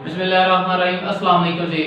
बिस्मिल्लाहिर्रहमानिर्रहीम। अस्सलाम वालेकुम जी।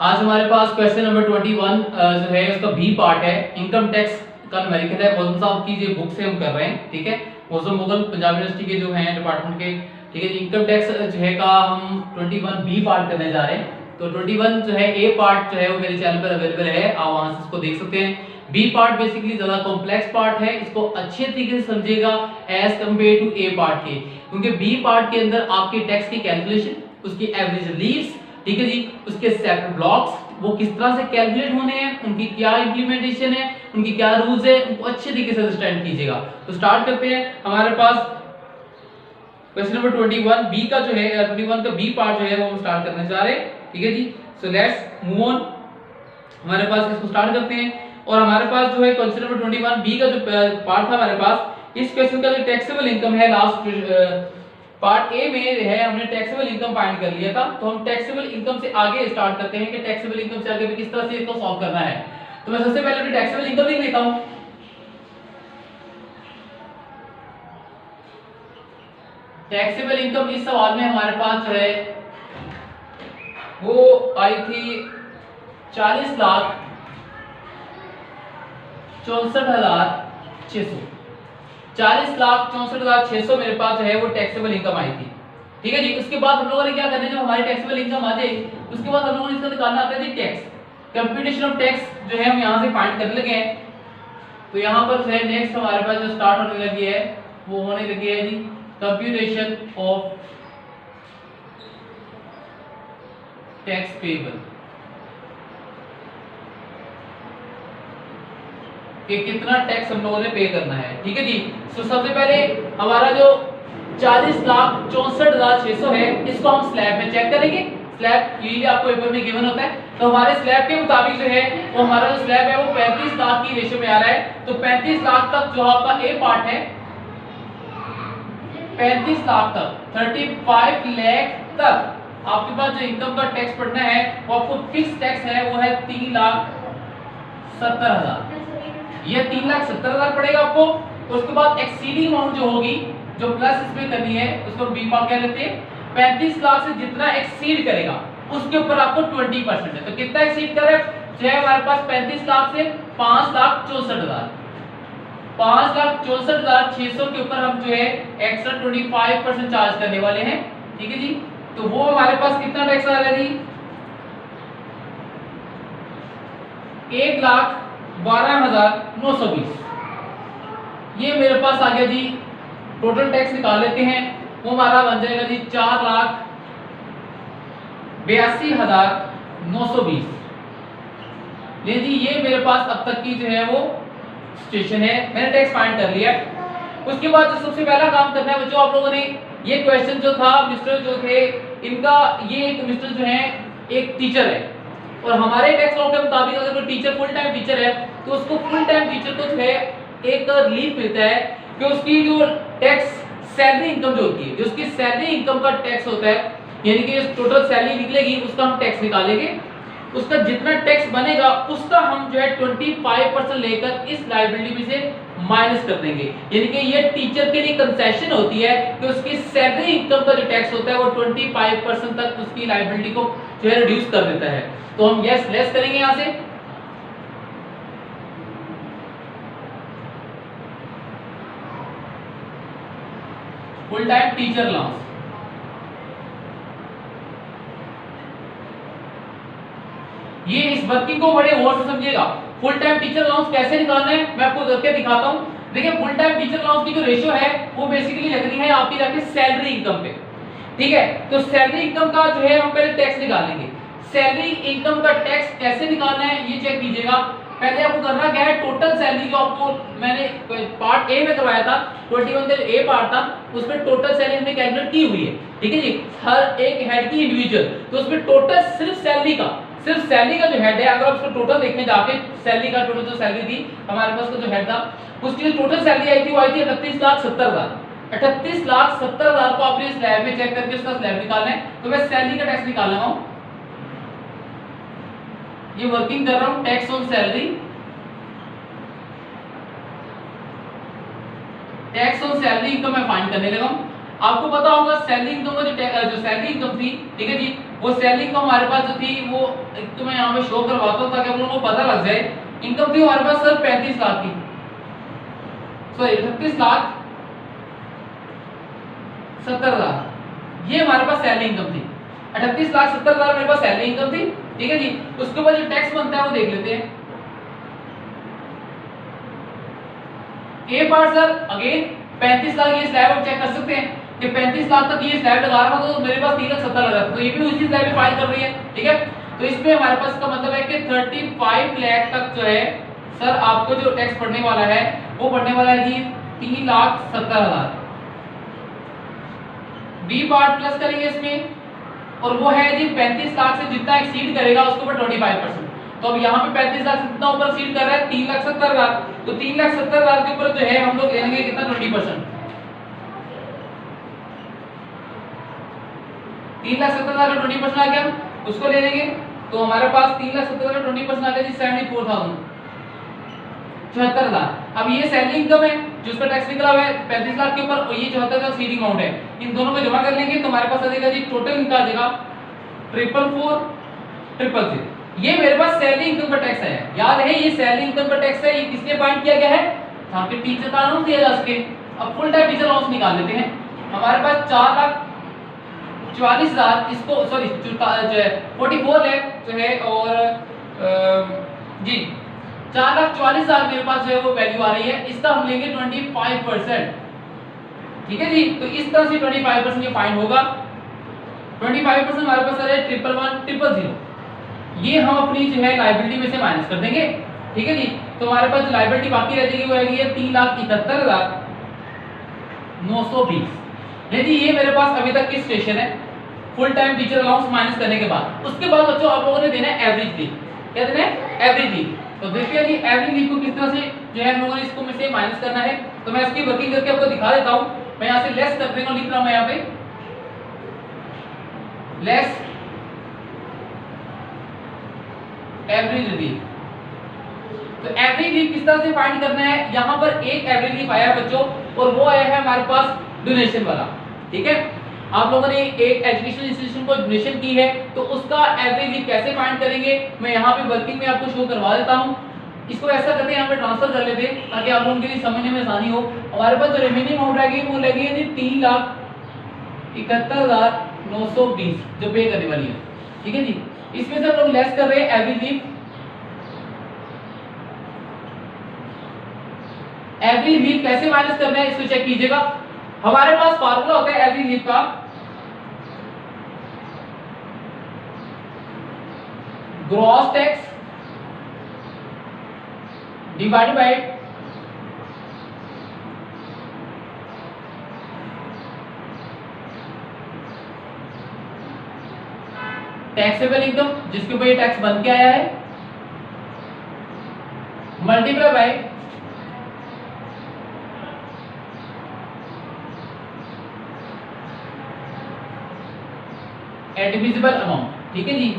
आज हमारे पास क्वेश्चन नंबर 21 जो है उसका बी पार्ट है, इनकम टैक्स का न्यूमेरिकल है। मौजूद साहब की जो बुक से हम कर रहे हैं, ठीक है। मौजूद मुगल पंजाब यूनिवर्सिटी के जो हैं डिपार्टमेंट के, ठीक है। इनकम टैक्स जो है का हम 21 बी पार्ट करने जा रहे हैं। तो 21 जो है ए पार्ट जो है वो मेरे चैनल पर अवेलेबल है, आप वहां से इसको देख सकते हैं। बी पार्ट बेसिकली ज्यादा कॉम्प्लेक्स पार्ट है, इसको अच्छे तरीके से समझिएगा as compare to A part के, क्योंकि बी पार्ट के अंदर आपकी टैक्स की कैलकुलेशन, उसकी एवरेज लीव्स, ठीक है जी, उसके सेपरेट ब्लॉक्स वो किस तरह से कैलकुलेट होने हैं, उनकी क्या इंप्लीमेंटेशन है, उनकी क्या रूल्स है, उनको अच्छे तरीके से अंडरस्टैंड कीजिएगा। तो स्टार्ट करते हैं। हमारे पास क्वेश्चन नंबर 21 बी का जो है 21 का बी पार्ट जो है वो हम स्टार्ट करने जा रहे हैं, ठीक है जी। So let's move on. हमारे पास इसको स्टार्ट करते हैं और हमारे पास जो है क्वेश्चन नंबर 21 बी का जो पार्ट था हमारे पास, इस क्वेश्चन का जो टैक्सेबल इनकम है, लास्ट पार्ट ए में है हमने टैक्सेबल इनकम फाइंड कर लिया था। तो हम टैक्सेबल इनकम से आगे स्टार्ट करते हैं कि टैक्सेबल इनकम से आगे भी किस तरह से इसको सॉल्व करना है। तो मैं सबसे पहले अपनी टैक्सेबल इनकम लिख लेता हूं। टैक्सेबल इनकम इस सवाल में हमारे पास जो है वो आई थी 40,64,600। 40,64,600 मेरे पास जो है वो टैक्सेबल इनकम आई थी, ठीक है जी। उसके बाद हम लोगों ने क्या करना है, जब हमारी टैक्सेबल इनकम आ जाए उसके बाद हम लोगों ने इसका निकालना आता है जी टैक्स। कंप्यूटेशन ऑफ टैक्स जो है हम यहां से फाइंड करने लगे हैं। तो यहां पर जो है नेक्स्ट हमारे पास जो स्टार्ट होने लगी है वो होने लगी है जी कंप्यूटेशन ऑफ टैक्स पेबल, कि कितना टैक्स हम लोगों ने पे करना है, ठीक है जी। तो सबसे पहले हमारा जो 40,64,600 है इसको हम स्लैब में चेक करेंगे। स्लैब यूजुअली आपको पेपर में गिवन होता है, तो हमारे स्लैब के मुताबिक जो है वो हमारा जो स्लैब है वो 35 लाख की रेशियो में आ रहा है। तो 35 लाख तक जो आपका ए पार्ट है, 35 लाख तक 35 लाख तक आपके पास जो इनकम का टैक्स पड़ना है वो आपको फिक्स टैक्स है वो है 3,70,000। ये 3,70,000 पड़ेगा आपको। उसके बाद एक्सीडिंग अमाउंट जो होगी, जो प्लस इसमें करनी है, उसको बी पार्ट कह लेते हैं। 35 लाख से जितना एक्सीड करेगा उसके ऊपर आपको 20% है। तो कितना एक्सीड करे जो है हमारे पास 35 लाख से 5,64,000, 5,64,600 के ऊपर हम जो है एक्स्ट्रा 25% चार्ज करने वाले हैं, ठीक है जी। तो वो हमारे पास कितना टैक्स आ रहा है जी, 1,12,920। ये मेरे पास आ गया जी। टोटल टैक्स निकाल लेते हैं, वो हमारा बन जाएगा जी 4,82,920। ले जी, ये मेरे पास अब तक की जो है वो सिचुएशन है। मैंने टैक्स फाइंड कर लिया। उसके बाद जो सबसे पहला काम करना है बच्चों, आप लोगों ने ये क्वेश्चन जो था मिस्टर जो थे इनका, ये एक मिस्टर जो है एक टीचर है और हमारे टैक्स लॉ के मुताबिक अगर कोई टीचर फुल टाइम टीचर है तो उसको फुल टाइम टीचर को जो है एक रिलीफ मिलता है कि उसकी जो टैक्स सैलरी इनकम जो होती है, जो उसकी सैलरी इनकम का टैक्स होता है, यानी कि टोटल सैलरी निकलेगी उसका हम टैक्स निकालेंगे। उसका जितना टैक्स बनेगा उसका हम जो है 25% लेकर इस लायबिलिटी में से माइनस कर देंगे। यानी कि ये टीचर के लिए कंसेशन होती है कि उसकी सैलरी इनकम का जो टैक्स होता है वो 25% तक उसकी लायबिलिटी को जो है रिड्यूस कर देता है। तो हम यस लेस करेंगे यहां से। फुल टाइम टीचर अलाउंस, ये इस वर्किंग को बड़े गौर से समझिएगा। फुल टाइम टीचर अलाउंस कैसे निकालना है मैं आपको करके दिखाता हूं। देखिए, फुल टाइम टीचर अलाउंस की जो रेशियो है वो बेसिकली लगनी है आपकी जाके सैलरी इनकम पे, ठीक है। तो सैलरी इनकम का जो है हम पहले टैक्स निकालेंगे। सैलरी इनकम का टैक्स कैसे निकालना है ये चेक कीजिएगा। पहले आपको करना क्या है, टोटल सैलरी जो आपको मैंने पार्ट ए में करवाया था, 21 का ए पार्ट था, उसमें टोटल सैलरी हमने कैलकुलेट की हुई है, ठीक है जी, हर एक हेड की इंडिविजुअल। तो उसमें टोटल सिर्फ सैलरी का जो हेड है, अगर आप उसको टोटल देखने जाके सैलरी का टोटल जो सैलरी थी हमारे पास का जो हेड था उसकी जो टोटल सैलरी आई थी वो आई थी 38,70,000। 38,70,000 को आपने स्लैब में चेक करके उसका स्लैब निकालना है। तो मैं सैलरी का टैक्स निकाल रहा हूं, ये वर्किंग कर रहा हूं tax on salary, tax on salary income मैं फाइंड करने लगा हूं। आपको पता होगा सैलरी इनकम का जो सैलरी इनकम थी, ठीक है जी, वो सैलरी इनकम हमारे पास जो थी वो एक तो मैं यहाँ पे शो करवाता हूँ ताकि आप लोगों को पता लग जाए। इनकम थी हमारे पास सर 35 लाख की, सॉरी 38 लाख 70 हजार, ये हमारे पास सैलरी इनकम थी। 38 लाख 70 हजार मेरे पास सैलरी इनकम थी, ठीक है जी। उसके ऊपर जो टैक्स बनता है वो देख लेते हैं। ए पार्ट सर अगेन 35 लाख, ये स्लैब आप चेक कर सकते हैं कि 35 लाख तक ये स्लैब लगा रहा हूं तो मेरे पास 3,70,000 लगा, तो ये भी उसी स्लैब पे फाइल कर रही है, ठीक है। तो इसमें हमारे पास का मतलब है कि 35 लाख तक जो है सर आपको जो टैक्स पड़ने वाला है वो पड़ने वाला है जी 3,70,000। बी पार्ट प्लस करेंगे इसमें, और वो है जी 35 लाख से जितना एक्सीड करेगा उसके ऊपर 25%। तो अब यहाँ पे 35 लाख से कितना ऊपर एक्सीड कर रहा है 3,70,000, तो 3,70,000 के ऊपर जो है हम लोग लेंगे कितना 20%। 3,70,000 का 20% आ गया, उसको ले लेंगे तो हमारे पास 3,70,000 का 20% आ गया जी 74,000, 74,000। अब ये सैलरी इनकम है जो उसका टैक्स निकला हुआ है 35 लाख के ऊपर, और ये 74,000 सीडिंग अमाउंट है, इन दोनों को जमा कर लेंगे तो हमारे पास आ जाएगा जी टोटल इनका आ जाएगा 444,000। ये मेरे पास सैलरी इनकम का टैक्स है। याद है ये सैलरी इनकम का टैक्स है, ये किसने पॉइंट किया गया है ताकि टीचर का अलाउंस दिया जा सके। अब फुल टाइम टीचर अलाउंस निकाल लेते हैं। हमारे पास 4,44,000 इसको सॉरी 44 लाख जो है, और जी 4,44,000 मेरे पास जो है वो वैल्यू आ रही है, इसका हम लेंगे 25%, ठीक है जी। तो इस तरह से 25% ये फाइंड होगा। 25% हमारे पास आ रहा है 111,000, ये हम अपनी जो है लायबिलिटी में से माइनस कर देंगे, ठीक है जी। तो हमारे पास जो लायबिलिटी बाकी रह जाएगी वो रहेगी 3,71,920। ये जी ये मेरे पास अभी तक की स्टेशन है full time teacher allowance minus करने के बाद। उसके बाद बच्चों आप लोगों ने देना है एवरेज लीव, क्या देना है एवरेज लीव। तो देखिए जी एवरेज लीव को किस तरह से जो है हम लोगों ने इसको में से माइनस करना है, तो मैं इसकी वर्किंग करके आपको दिखा देता हूं। मैं यहां से लेस कर देता हूं, लिख रहा हूं मैं यहां पे लेस एवरेज लीव। तो एवरेज लीव किस तरह से फाइंड करना है, यहां पर एक एवरेज लीव आया है बच्चों, और वो आया है हमारे पास डोनेशन वाला, ठीक है। आप लोगों ने एक एजुकेशन इंस्टीट्यूशन को डोनेशन की है तो उसका एवरेज लीव कैसे फाइंड करेंगे, मैं यहाँ पे वर्किंग में आपको शो करवा देता हूँ। इसको ऐसा करते हैं यहाँ पे ट्रांसफर कर लेते हैं ताकि आप लोगों के लिए समझने में आसानी हो। हमारे पास जो रिमेनिंग अमाउंट रहेगी वो लगेगी 3,71,920 जो पे करने वाली है, ठीक है जी। इसमें से हम लोग लेस कर रहे हैं एवरेज लीव। एवरेज लीव कैसे माइनस करना है इसको चेक कीजिएगा। हमारे पास फार्मूला होता है एवरेज लीव का, gross tax divided by taxable income जिसके ऊपर ये टैक्स बन के आया है, मल्टीप्लाई बाय एडमिसिबल अमाउंट, ठीक है जी।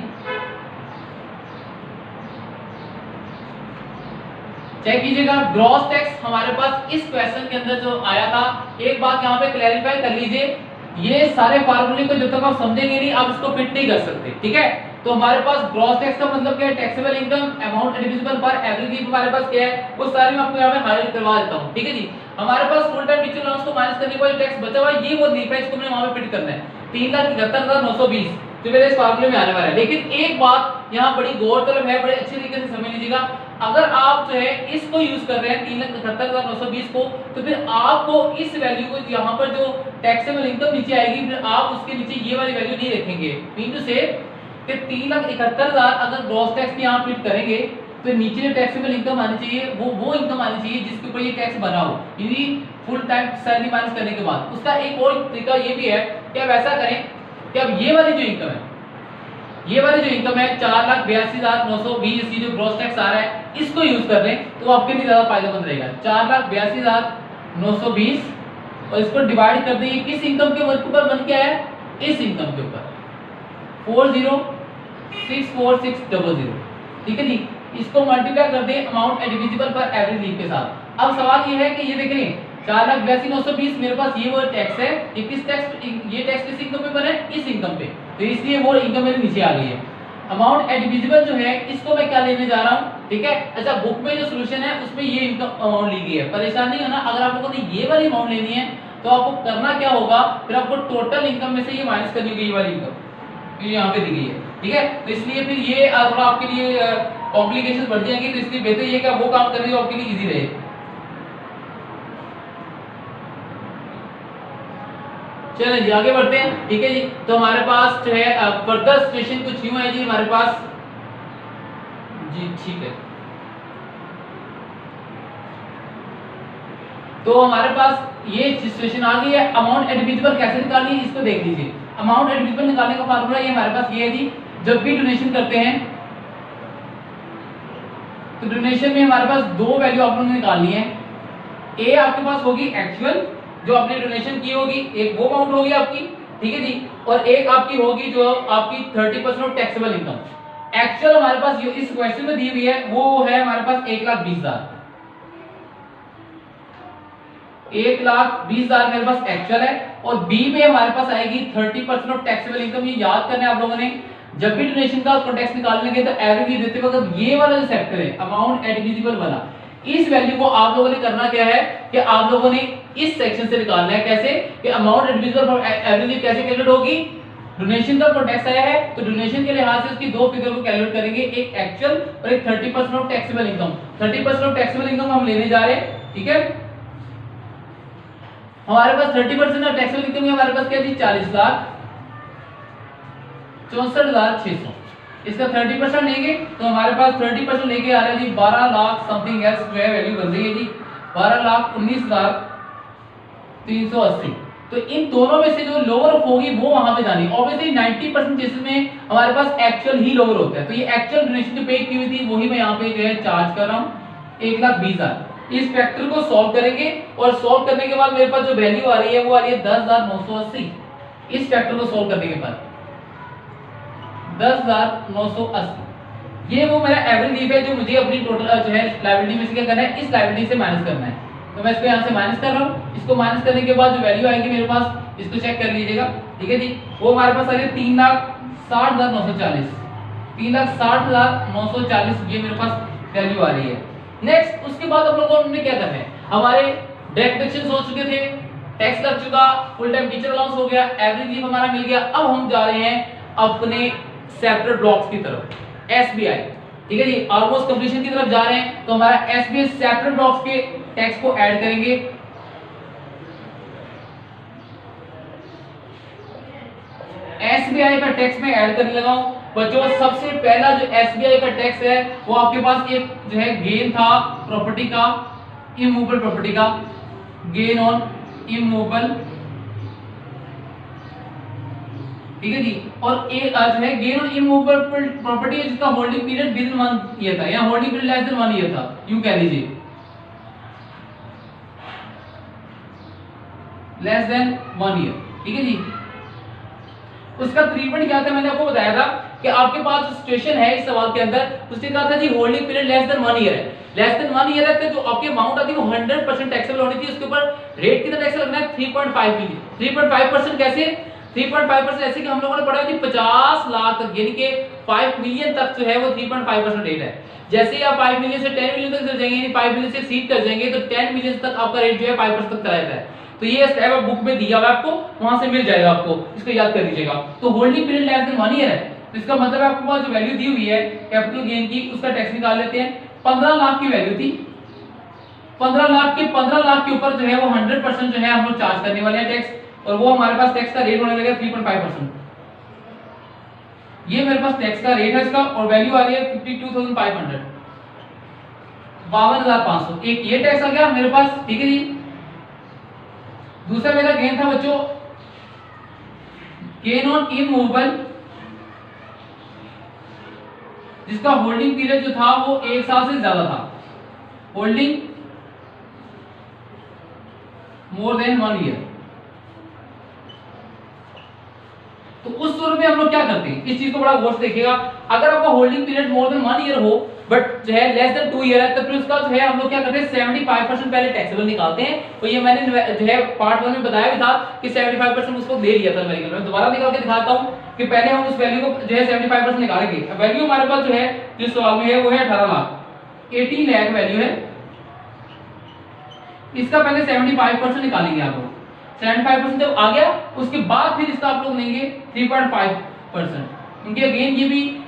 चेक कीजिएगा ग्रॉस टैक्स हमारे पास इस क्वेश्चन के अंदर जो आया था। एक बात यहाँ पे क्लैरिफाई कर लीजिए, ये सारे फार्मूले को जब तक आप समझेंगे नहीं आप इसको फिट नहीं कर सकते, ठीक है। तो हमारे पास ग्रॉस टैक्स का मतलब क्या है, taxable income amount admissible for average leave हमारे पास क्या है वो सारे मैं आपको यहाँ पे हाईलाइट करवा देता हूँ, ठीक है जी। हमारे पास फुल टाइम टीचर अलाउंस को माइनस करने का जो टैक्स बचा हुआ है ये वो लीव है, इसको मैंने वहां पे फिट करना है 3,71,920 जो मेरे इस फार्मूले में आने वाला है। लेकिन एक बात यहाँ बड़ी गौरतलब है, बड़े अच्छे तरीके से समझ लीजिएगा, अगर आप जो है इसको यूज कर रहे हैं 3,71,920 को, तो फिर आपको इस वैल्यू को यहाँ पर जो टैक्सेबल इनकम नीचे आएगी फिर आप उसके नीचे ये वाली वैल्यू नहीं रखेंगे। मीन टू से कि 3,71,000 अगर ग्रॉस टैक्स की यहाँ फिट करेंगे तो नीचे जो टैक्सेबल इनकम आनी चाहिए वो इनकम आनी चाहिए जिसके ऊपर ये टैक्स बना हो, यानी फुल टाइम सैलरी माइनस करने के बाद। उसका एक और तरीका ये भी है कि आप ऐसा करें कि अब ये वाली जो इनकम है, ये वाली जो इनकम है 4,82,920 की जो ग्रॉस टैक्स आ रहा है इसको यूज कर लें तो आपके लिए ज्यादा फायदेमंद रहेगा। 4,82,920 और इसको डिवाइड कर दें किस इनकम के ऊपर बन के आया है, इस इनकम के ऊपर 40,64600, ठीक है जी। इसको मल्टीप्लाई कर दें amount admissible for average leave के साथ। अब सवाल ये है कि ये देख रहे हैं 4,82,920 मेरे पास ये वो टैक्स है, ये किस टैक्स, ये टैक्स किस इनकम पे बना है, इस इनकम पे, तो इसलिए वो इनकम मेरे नीचे आ गई है। अमाउंट एडमिसिबल जो है इसको मैं क्या लेने जा रहा हूँ, ठीक है। अच्छा, बुक में जो सोल्यूशन है उसमें ये इनकम अमाउंट ली गई है, परेशान नहीं होना। अगर आप लोगों ने ये वाली अमाउंट लेनी है तो आपको करना क्या होगा, फिर आपको टोटल इनकम में से ये माइनस करनी होगी, ये वाली इनकम ये यहाँ पे दी गई है, ठीक है। तो इसलिए फिर ये थोड़ा आपके लिए कॉम्प्लिकेशन बढ़ जाएंगे, तो इसलिए बेहतर ये कि आप वो काम कर रहे हो आपके लिए इजी रहे। चलिए जी आगे बढ़ते हैं, ठीक है जी। तो हमारे पास जो है फर्दर सिचुएशन कुछ यूं है जी हमारे पास जी, ठीक है। तो हमारे पास ये सिचुएशन आ गई है। अमाउंट एडमिसिबल कैसे निकालनी है इसको देख लीजिए। अमाउंट एडमिसिबल निकालने का फार्मूला ये हमारे पास ये है जी, जब भी डोनेशन करते हैं तो डोनेशन में हमारे पास दो वैल्यू आप लोगों ने निकालनी है। ए आपके पास होगी एक्चुअल जो आपने डोनेशन की होगी, एक वो अमाउंट होगी आपकी, ठीक है जी, और एक आपकी होगी जो आपकी 30% ऑफ टैक्सेबल इनकम। एक्चुअल हमारे पास जो इस क्वेश्चन में दी हुई है वो है हमारे पास 1,20,000, 1,20,000 मेरे पास एक्चुअल है, और बी में हमारे पास आएगी 30% ऑफ टैक्सेबल इनकम। ये याद करना है आप लोगों ने, जब भी डोनेशन का कॉन्टेक्स्ट निकालने के तो एवरेज देते वक्त ये वाला जो सेक्टर है अमाउंट एडमिसिबल वाला, इस वैल्यू को आप लोगों ने करना क्या है कि आप लोगों ने इस सेक्शन से निकालना है। कैसे कि अमाउंट एडमिसिबल फॉर एवरेज कैसे कैलकुलेट होगी, डोनेशन का कॉन्टेक्स्ट आया है तो डोनेशन के लिहाज से उसकी दो फिगर को कैलकुलेट करेंगे, एक एक्चुअल और एक 30% of taxable income. 30% of taxable income हम लेने जा रहे हैं, ठीक है। हमारे पास 30% ऑफ टैक्सेबल इनकम हमारे पास क्या थी, 40,64,600। इसका 30% लेंगे तो हमारे पास 30% लेके आ रहा है जी 12 लाख समथिंग एल्स जो है वैल्यू बन रही है जी 12,19,380। तो इन दोनों में से जो लोअर होगी वो वहां पे जानी। ऑब्वियसली 90% केसेस में हमारे पास एक्चुअल ही लोअर होता है, तो ये एक्चुअल डोनेशन जो पे की हुई थी वही मैं यहाँ पे जो है चार्ज कर रहा हूँ 1,20,000। इस फैक्टर को सॉल्व करेंगे और सॉल्व करने के बाद मेरे पास जो वैल्यू आ रही है वो आ रही है 10,980। इस फैक्टर को सॉल्व करने के बाद 10,980 ये वो मेरा एवरेज लीव है जो मुझे अपनी टोटल जो है लायबिलिटी में से क्या करना है, इस लायबिलिटी से माइनस करना है। तो मैं इसको यहाँ से माइनस कर रहा हूँ। इसको माइनस करने के बाद जो वैल्यू आएगी मेरे पास, इसको चेक कर लीजिएगा, ठीक है जी। वो हमारे पास आ रही है 3,60,940, 3,60,940 ये मेरे पास वैल्यू आ रही है। नेक्स्ट उसके बाद हम लोगों ने क्या करना है, हमारे डायरेक्ट डिडक्शंस हो चुके थे, टैक्स लग चुका, फुल टाइम टीचर अलाउंस हो गया, एवरेज लीव हमारा मिल गया। अब हम जा रहे हैं अपने सेपरेट ब्लॉक्स की तरफ, एसबीआई, ठीक है जी, ऑलमोस्ट कंप्लीशन की तरफ जा रहे हैं। तो हमारा एसबीआई सेपरेट ब्लॉक्स के टैक्स को ऐड करेंगे। एसबीआई का टैक्स में ऐड करने लगा हूं बच्चों। सबसे पहला जो एसबीआई का टैक्स है वो आपके पास एक जो है गेन था प्रॉपर्टी का, इमूवेबल प्रॉपर्टी का, गेन ऑन इमूवेबल, ठीक है जी। और एक जो है गेन ऑन इमूवेबल प्रॉपर्टी है जिसका holding period with in 1 year था, या holding period less than 1 year था, यूं कह लीजिए लेस देन 1 ईयर, ठीक है जी। उसका ट्रीटमेंट क्या था, मैंने आपको बताया था कि आपके पास जो सिचुएशन है इस सवाल के अंदर, उसने कहा था जी holding period less than 1 year है, लेस देन 1 ईयर है तो जो आपकी अमाउंट आती है वो 100% टैक्सेबल होनी थी। उसके ऊपर रेट कितना टैक्स लगना है, 3.5 की। 3.5% कैसे, 3.5% ऐसे कि हम लोगों ने पढ़ा थी 50 लाख तक, यानी कि 5 मिलियन तक जो है वो 3.5% रेट है। जैसे ही आप 5 मिलियन से 10 मिलियन तक चल जाएंगे, यानी 5 मिलियन से एक्सीड कर जाएंगे तो 10 मिलियन तक आपका रेट जो है 5% तक चला जाता है। तो ये स्टेप आप बुक में दिया हुआ है आपको, वहां से मिल जाएगा आपको, इसको याद कर लीजिएगा। तो holding period less than 1 year है, तो इसका मतलब है आपके पास जो वैल्यू दी हुई है कैपिटल गेन की, उसका टैक्स निकाल लेते हैं। 15 लाख की वैल्यू थी, 15 लाख के ऊपर जो है वो 100% जो है हम लोग चार्ज करने वाले हैं टैक्स, और वो हमारे पास टैक्स का रेट होने लगेगा 3.5%। ये मेरे पास टैक्स का रेट है इसका, और वैल्यू आ रही है 52,500, 52,500। एक ये टैक्स आ गया मेरे पास, ठीक है जी। दूसरा मेरा गेन था बच्चों गेन ऑन इमूवेबल, जिसका होल्डिंग पीरियड जो था वो 1 साल से ज्यादा था, होल्डिंग मोर देन 1 ईयर। तो उस सूरत में हम लोग क्या करते हैं, इस चीज को बड़ा गौर से देखिएगा। अगर आपका holding period more than 1 year हो बट जो है लेस देन 2 ईयर है, तो फिर उसका जो है हम लोग क्या करते हैं 75% पहले टैक्सेबल निकालते हैं। तो ये मैंने जो है पार्ट 1 में बताया भी था कि 75% उसको दे लिया था अमेरिकन में। दोबारा निकाल के दिखाता हूं कि पहले हम उस वैल्यू को जो है 75% निकालेंगे। वैल्यू हमारे पास जो है जिस सवाल में है वो है 18 लाख, 18 लाख वैल्यू है। इसका पहले 75% निकालेंगे आप लोग। 75% जब आ गया उसके बाद फिर इसका आप लोग लेंगे 3.5%। इनके अगेन ये भी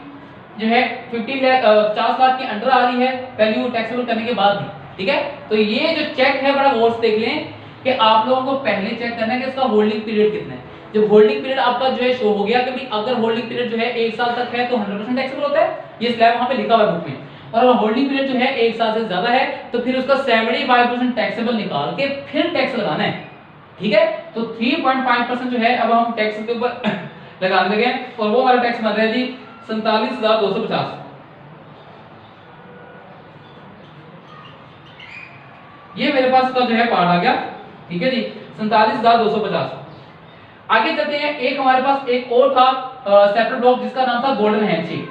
जो है 50 लाख 50 लाख के अंडर आ रही है वैल्यू टैक्सेबल करने के बाद भी, ठीक है। तो ये जो चेक है बड़ा गौर से देख लें कि आप लोगों को पहले चेक करना है कि इसका होल्डिंग पीरियड कितना है। जब होल्डिंग पीरियड आपका जो है शो हो गया कि भाई अगर होल्डिंग पीरियड जो है 1 साल तक है तो 100% टैक्सेबल होता है, ये स्लैब वहां पे लिखा हुआ है बुक में। और अगर होल्डिंग पीरियड जो है 1 साल से ज्यादा है तो फिर उसका 75% टैक्सेबल निकाल के फिर टैक्स लगाना है, ठीक है। तो 3.5% जो है अब हम टैक्स के ऊपर लगा देंगे और वो हमारा टैक्स बन रहा है जी 47,250। ये मेरे पास का जो है पार्ट आ गया, ठीक है जी 47,250। आगे चलते हैं, एक हमारे पास एक और था सेपरेट ब्लॉक जिसका नाम था गोल्डन हैंडशेक।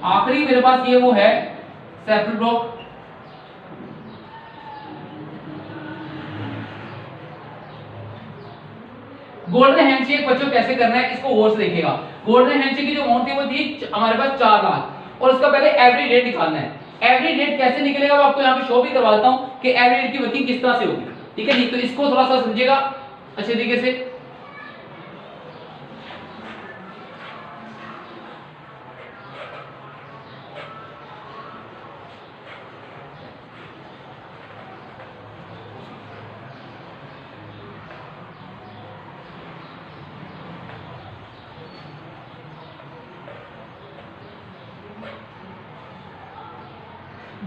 आखिरी मेरे पास ये वो है सेपरेट ब्लॉक। गोल्डन हैंडशेक बच्चों कैसे करना है इसको गौर से देखिएगा। गोल्डन हैंडशेक की जो अमाउंट थी वो थी हमारे पास 4 लाख और उसका पहले एवरी रेट निकालना है। एवरी रेट कैसे निकलेगा वो आपको यहाँ पे शो भी करवा देता हूँ कि एवरी रेट की वर्किंग किस तरह से होगी, ठीक है जी। तो इसको थोड़ा सा समझिएगा अच्छे तरीके से।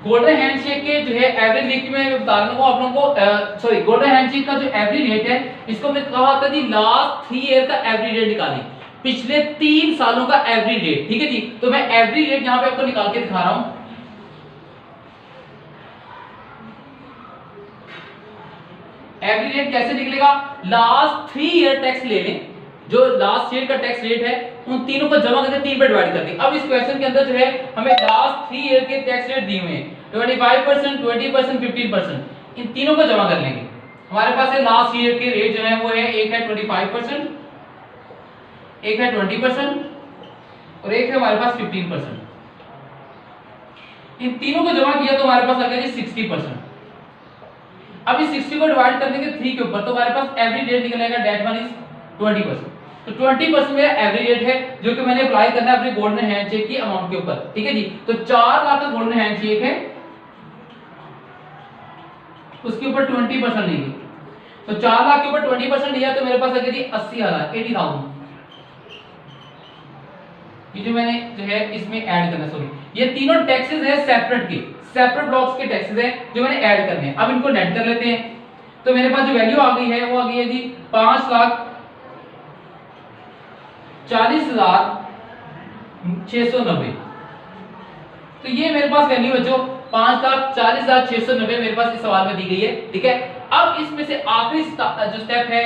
गोल्डन हैंडशेक के जो है एवरेज रेट में बता रहा हूं आप लोगों को, सॉरी गोल्डन हैंडशेक का जो एवरेज रेट है इसको मैं कहा था जी लास्ट 3 ईयर का एवरेज रेट निकालें, पिछले 3 सालों का एवरेज रेट, ठीक है जी। तो मैं एवरेज रेट यहां पे आपको निकाल के दिखा रहा हूं। एवरेज रेट कैसे निकलेगा, लास्ट 3 ईयर टैक्स ले लें, जो लास्ट ईयर का टैक्स रेट है उन तीनों को जमा करके 3 पे डिवाइड कर दें। अब इस क्वेश्चन के अंदर जो है हमें लास्ट 3 ईयर के टैक्स रेट दिए हुए हैं 25%, 20%, 15%। इन तीनों को जमा कर लेंगे। हमारे पास है लास्ट ईयर के रेट जो है वो है एक है 25%, एक है 20% और एक है हमारे पास 15%। इन तीनों को जमा किया तो हमारे पास आ गया जी 60%। अब इस 60 को डिवाइड कर देंगे 3 के ऊपर तो हमारे पास एवरेज रेट निकलेगा, दैट वन इज 20%। तो 20% मेरा एवरेज रेट है जो कि मैंने अप्लाई करना है अपने गोल्डन हैंडशेक की अमाउंट के ऊपर, ठीक है जी। तो 4 लाख का गोल्डन हैंडशेक है, उसके ऊपर 20% लेंगे। तो 4 लाख के ऊपर 20% लिया तो मेरे पास आ गया जी 80,000, 80,000। ये जो मैंने जो है इसमें ऐड करना, सॉरी ये तीनों टैक्सेस है सेपरेट के, सेपरेट ब्लॉक्स के टैक्सेस हैं जो मैंने ऐड करने हैं। अब इनको नेट कर लेते हैं। तो मेरे पास जो वैल्यू आ गई है वो आ गई है जी 5,40,690। तो ये मेरे पास वैल्यू है जो 5,40,690 मेरे पास इस सवाल में दी गई है, ठीक है। अब इसमें से आखिरी जो स्टेप है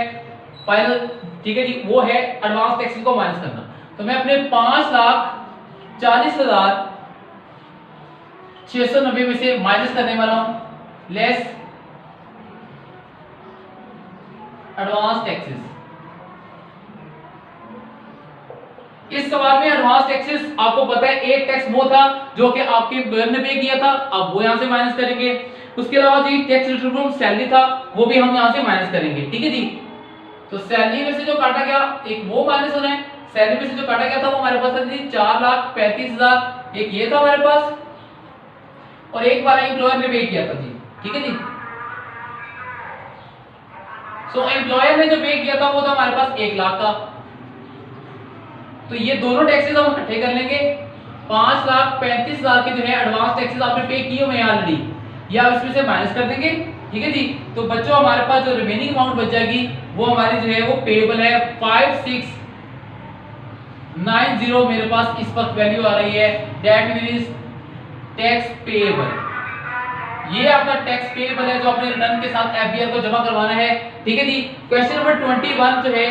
फाइनल, ठीक है जी, वो है एडवांस टैक्सेस को माइनस करना। तो मैं अपने 5,40,690 में से माइनस करने वाला हूं लेस एडवांस टैक्सेस। इस सवाल में एडवांस टैक्सेस आपको पता है एक टैक्स वो था जो कि आपके एम्प्लॉयर ने पे किया था, अब वो यहां से माइनस करेंगे। उसके अलावा जी टैक्स रिटर्न फ्रॉम सैलरी था वो भी हम यहां से माइनस करेंगे, ठीक है जी। तो सैलरी में से जो काटा गया एक वो माइनस हो रहा है, सैलरी में से जो काटा गया था वो हमारे पास था जी 4,35,000, एक ये था हमारे पास और एक बार एम्प्लॉयर ने पे किया था जी, ठीक है जी। सो एम्प्लॉयर ने जो पे किया था वो था हमारे पास 1 लाख का। तो ये दोनों टैक्सेस हम इकट्ठे कर लेंगे। 5,35,000 के जो है एडवांस टैक्सेस आपने पे किए हुए हैं ऑलरेडी, ये आप इसमें से माइनस कर देंगे, ठीक है जी। तो बच्चों हमारे पास जो रिमेनिंग अमाउंट बच जाएगी वो हमारी जो है वो पेएबल है 5690 मेरे पास इस वक्त वैल्यू आ रही है, दैट मींस टैक्स पेएबल। ये आपका टैक्स पेएबल है जो आपने रिटर्न के साथ एफबीआर को जमा करवाना है, ठीक है जी। क्वेश्चन नंबर 21 जो है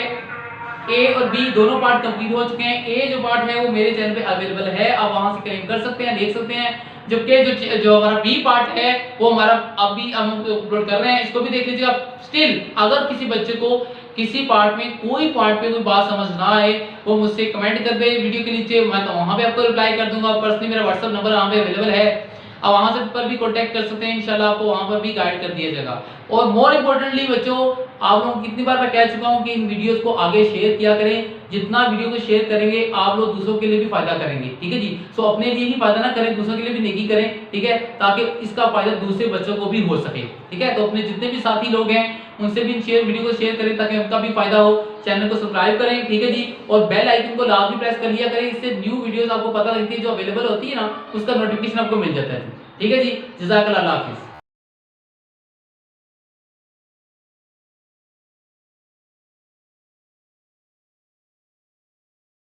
ए और बी दोनों पार्ट कंप्लीट हो चुके हैं। ए जो पार्ट है वो मेरे चैनल पे अवेलेबल है, आप वहां से क्लेम कर सकते हैं, देख सकते हैं। जबकि जो हमारा बी पार्ट है वो हमारा अभी हम अपलोड कर रहे हैं, इसको भी देख लीजिएगा। स्टिल अगर किसी बच्चे को किसी पार्ट में कोई बात समझ ना आए, वो मुझसे कमेंट कर दे वीडियो के नीचे, मैं तो वहां पे आपको रिप्लाई कर दूंगा। पर्सनली मेरा व्हाट्सएप नंबर वहां पे अवेलेबल है, आप वहां से पर भी कांटेक्ट कर सकते हैं, इंशाल्लाह आपको वहां पर भी गाइड कर दिया जाएगा। और मोर इम्पोर्टेंटली बच्चों, आप लोग कितनी बार मैं कह चुका हूं कि इन वीडियोस को आगे शेयर किया करें, जितना वीडियो को शेयर करेंगे आप लोग दूसरों के लिए भी फायदा करेंगे, ठीक है जी। सो अपने लिए ही फायदा ना करें, दूसरों के लिए भी नेकी करें, ठीक है, ताकि इसका फायदा दूसरे बच्चों को भी हो सके, ठीक है। तो अपने जितने भी साथी लोग हैं उनसे भी वीडियो को शेयर करें ताकि उनका भी फायदा हो। चैनल को सब्सक्राइब करें, ठीक है जी, और बेल आइकन को लाजमी प्रेस कर लिया करें, इससे न्यू वीडियोस आपको पता लगती है जो अवेलेबल होती है ना, उसका नोटिफिकेशन आपको मिल जाता है, ठीक है जी। जज़ाकल्लाह, अल्लाह हाफिज़।